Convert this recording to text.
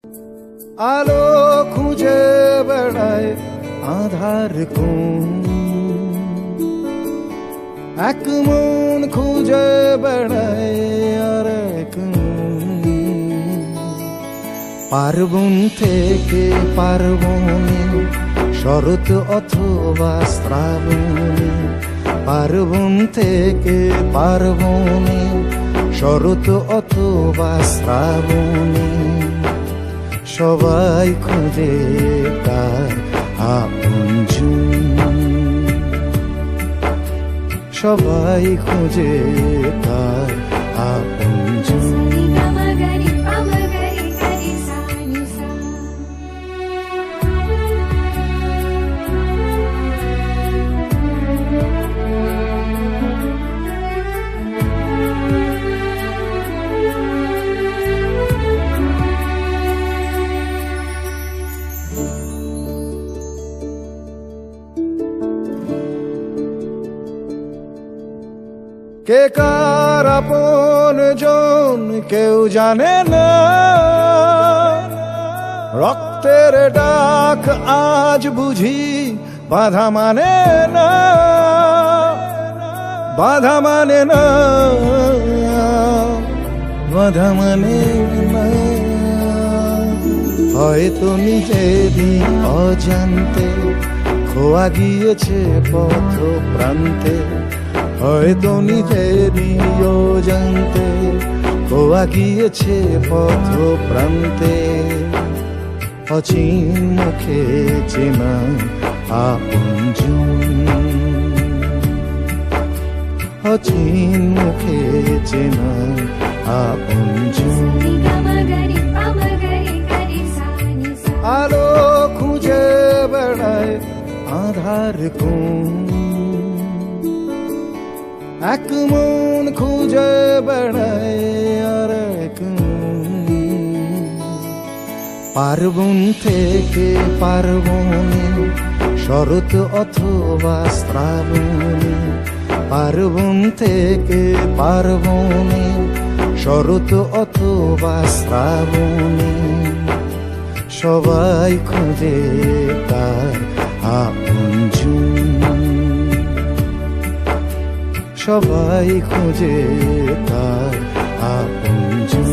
আলো খুঁজে বেড়ায় আধার কোণ, এক মন খুঁজে বেড়ায় আর এক মন। পার্বণ থেকে পার্বণে, শরৎ অথবা শ্রাবণে, পার্বণ থেকে পার্বণে, শরৎ অথবা শ্রাবণে, সবাই খোঁজে তার আপনজন, সবাই খোঁজে তার আপনজন। কে কার আপন জন কেউ জানে না, রক্তের ডাক আজ বুঝি বাধা মানে না, বাধা মানে না, বাধা মানে না। হয়তো নিজেরই অজান্তে খোয়া গিয়েছে পথ প্রান্তে, হয়তো নিজেরই অজান্তে খোয়া গিয়েছে পথ প্রান্তে। অচিন মুখে চেনা আপনজন, অচিন মুখে চেনা আপনজন। আলো খুঁজে বেড়ায় আধার কোণ, এক মন খুঁজে বেড়ায় আর এক মন। পার্বণ থেকে পার্বণে, শরৎ অথবা শ্রাবণে, পার্বণ থেকে পার্বণে, শরৎ অথবা শ্রাবণে, সবাই খোঁজে তার আপনজন, সবাই খোঁজে তার আপনজন।